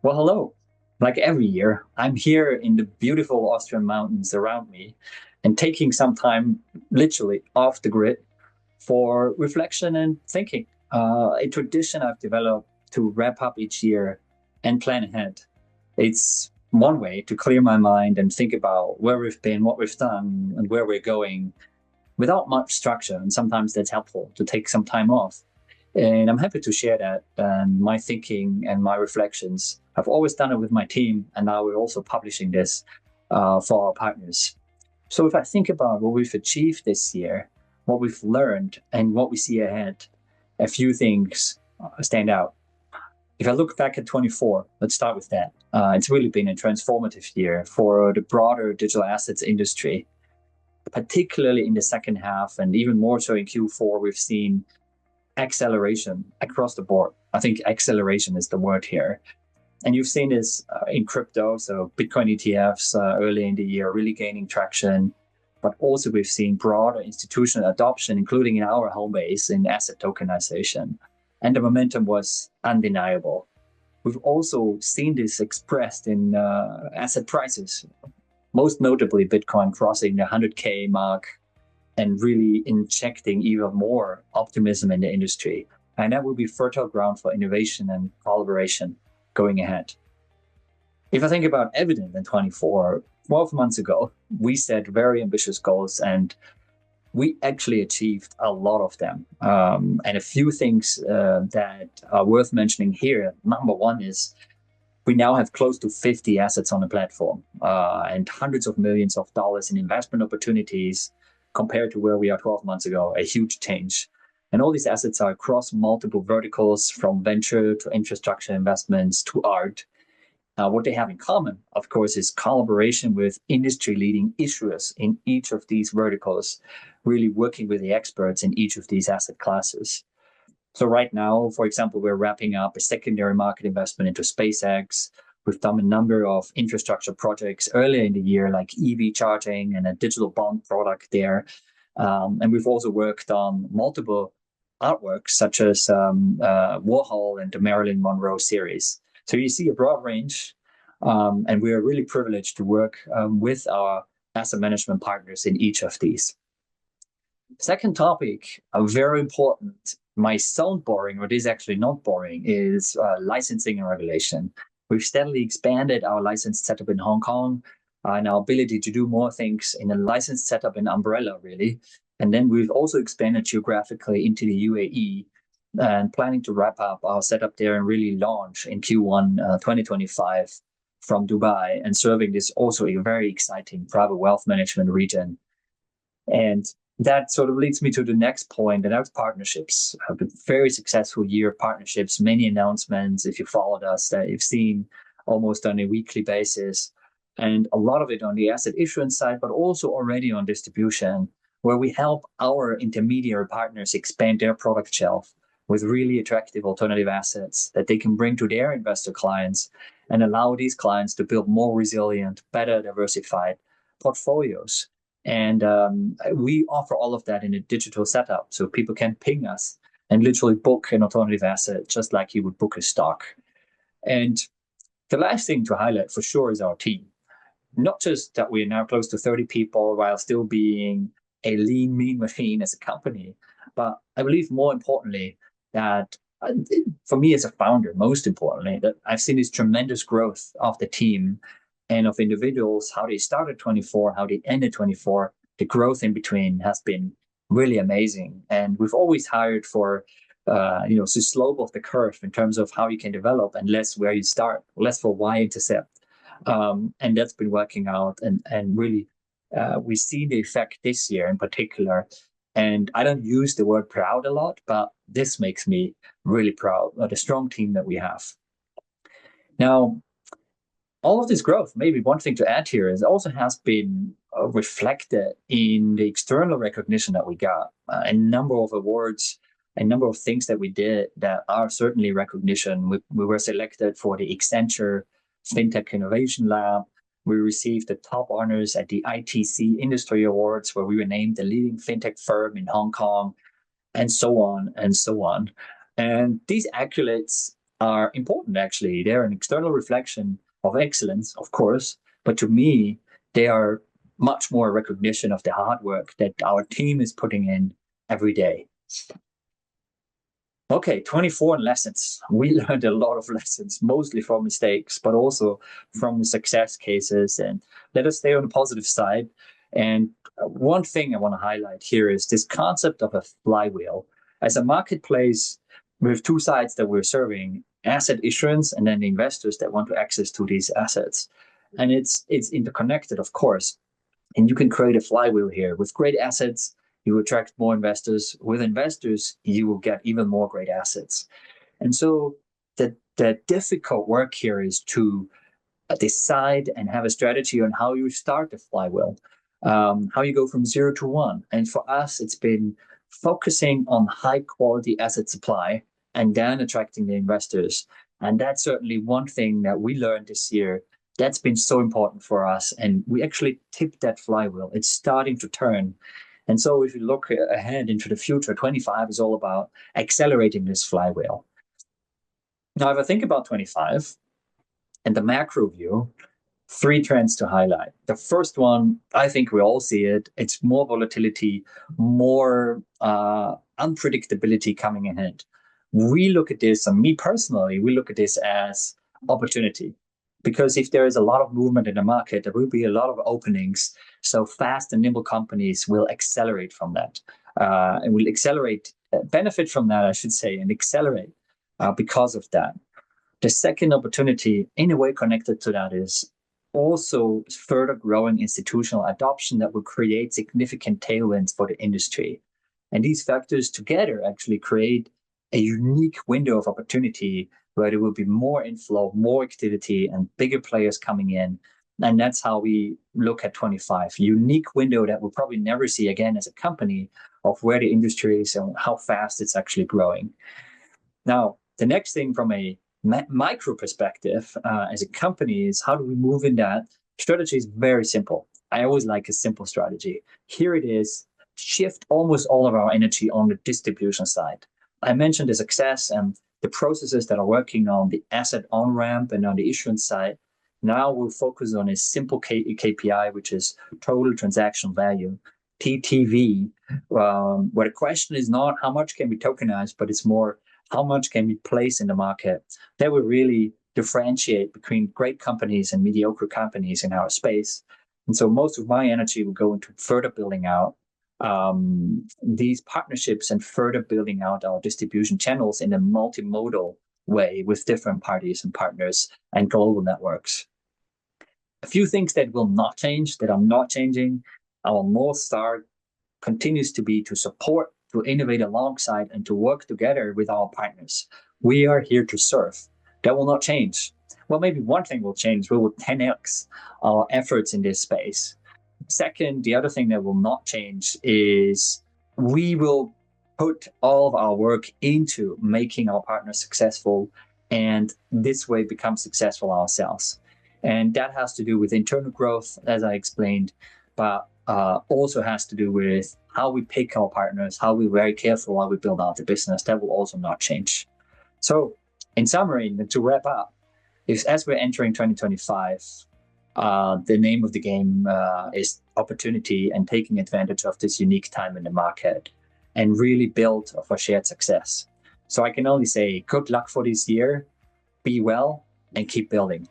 Well, hello. Like every year, I'm here in the beautiful Austrian mountains around me and taking some time literally off the grid for reflection and thinking. A tradition I've developed to wrap up each year and plan ahead. It's one way to clear my mind and think about where we've been, what we've done, and where we're going without much structure. And sometimes that's helpful to take some time off. And I'm happy to share that and my thinking and my reflections. I've always done it with my team, and now we're also publishing this for our partners. So if I think about what we've achieved this year, what we've learned, and what we see ahead, a few things stand out. If I look back at 24, let's start with that. It's really been a transformative year for the broader digital assets industry, particularly in the second half, and even more so in Q4. We've seen acceleration across the board. I think acceleration is the word here. And you've seen this in crypto, so Bitcoin ETFs early in the year really gaining traction. But also we've seen broader institutional adoption, including in our home base in asset tokenization. And the momentum was undeniable. We've also seen this expressed in asset prices, most notably Bitcoin crossing the 100K mark and really injecting even more optimism in the industry. And that will be fertile ground for innovation and collaboration going ahead. If I think about evidence in 24, 12 months ago, we set very ambitious goals and we actually achieved a lot of them. And a few things that are worth mentioning here. Number one is we now have close to 50 assets on the platform and hundreds of millions of dollars in investment opportunities compared to where we are 12 months ago, a huge change. And all these assets are across multiple verticals, from venture to infrastructure investments to art. What they have in common, of course, is collaboration with industry-leading issuers in each of these verticals, really working with the experts in each of these asset classes. So right now, for example, we're wrapping up a secondary market investment into SpaceX. We've done a number of infrastructure projects earlier in the year, like EV charging and a digital bond product there. And we've also worked on multiple artworks, such as Warhol and the Marilyn Monroe series. So you see a broad range, and we are really privileged to work with our asset management partners in each of these. Second topic, very important, might sound boring, but is actually not boring, is licensing and regulation. We've steadily expanded our license setup in Hong Kong and our ability to do more things in a license setup in Umbrella, really. And then we've also expanded geographically into the UAE and planning to wrap up our setup there and really launch in Q1 2025 from Dubai, and serving this also a very exciting private wealth management region. And that sort of leads me to the next point, and that's partnerships. A very successful year of partnerships, many announcements, if you followed us, that you've seen almost on a weekly basis, and a lot of it on the asset issuance side, but also already on distribution, where we help our intermediary partners expand their product shelf with really attractive alternative assets that they can bring to their investor clients and allow these clients to build more resilient, better diversified portfolios. And we offer all of that in a digital setup, so people can ping us and literally book an alternative asset just like you would book a stock. And the last thing to highlight for sure is our team. Not just that we are now close to 30 people while still being a lean, mean machine as a company, but I believe more importantly that for me as a founder, most importantly, that I've seen this tremendous growth of the team and of individuals, how they started 24, how they ended 24. The growth in between has been really amazing. And we've always hired for, the slope of the curve in terms of how you can develop, and less where you start, less for y-intercept. And that's been working out. And really, we see the effect this year in particular. And I don't use the word proud a lot, but this makes me really proud of the strong team that we have. Now, all of this growth, maybe one thing to add here, is also has been reflected in the external recognition that we got. A number of awards, a number of things that we did that are certainly recognition. We were selected for the Accenture FinTech Innovation Lab. We received the top honors at the ITC Industry Awards, where we were named the leading fintech firm in Hong Kong, and so on and so on. And these accolades are important, actually. They're an external reflection of excellence, of course, but to me, they are much more a recognition of the hard work that our team is putting in every day. Okay, 24 lessons. We learned a lot of lessons, mostly from mistakes, but also from the success cases. And let us stay on the positive side. And one thing I want to highlight here is this concept of a flywheel. As a marketplace, we have two sides that we're serving, asset issuance and then the investors that want to access to these assets. And it's interconnected, of course. And you can create a flywheel here. With great assets, you attract more investors. With investors, you will get even more great assets. And so the difficult work here is to decide and have a strategy on how you start the flywheel, how you go from 0 to 1. And for us, it's been focusing on high quality asset supply and then attracting the investors. And that's certainly one thing that we learned this year. That's been so important for us. And we actually tipped that flywheel. It's starting to turn. And so if you look ahead into the future, 25 is all about accelerating this flywheel. Now, if I think about 25 and the macro view, three trends to highlight. The first one, I think we all see it. It's more volatility, more unpredictability coming ahead. We look at this, and me personally, we look at this as opportunity. Because if there is a lot of movement in the market, there will be a lot of openings. So fast and nimble companies will accelerate from that, and will accelerate, benefit from that, I should say, and accelerate because of that. The second opportunity, in a way connected to that, is also further growing institutional adoption that will create significant tailwinds for the industry. And these factors together actually create a unique window of opportunity where there will be more inflow, more activity, and bigger players coming in. And that's how we look at 25. Unique window that we'll probably never see again as a company of where the industry is and how fast it's actually growing. Now, the next thing from a micro perspective as a company is how do we move in that? Strategy is very simple. I always like a simple strategy. Here it is, shift almost all of our energy on the distribution side. I mentioned the success and the processes that are working on the asset on-ramp and on the issuance side. Now we'll focus on a simple KPI, which is total transaction value, TTV, where the question is not how much can we tokenize, but it's more how much can we place in the market. That will really differentiate between great companies and mediocre companies in our space. And so most of my energy will go into further building out these partnerships and further building out our distribution channels in a multimodal way with different parties and partners and global networks. A few things that will not change, that are not changing. Our North Star continues to be to support, to innovate alongside, and to work together with our partners. We are here to serve. That will not change. Well, maybe one thing will change. We will 10x our efforts in this space. Second, the other thing that will not change is we will put all of our work into making our partners successful and this way become successful ourselves. And that has to do with internal growth, as I explained, but also has to do with how we pick our partners, how we're very careful while we build out the business. That will also not change. So in summary, to wrap up, is as we're entering 2025, the name of the game is opportunity and taking advantage of this unique time in the market and really build for shared success. So I can only say good luck for this year, be well, and keep building.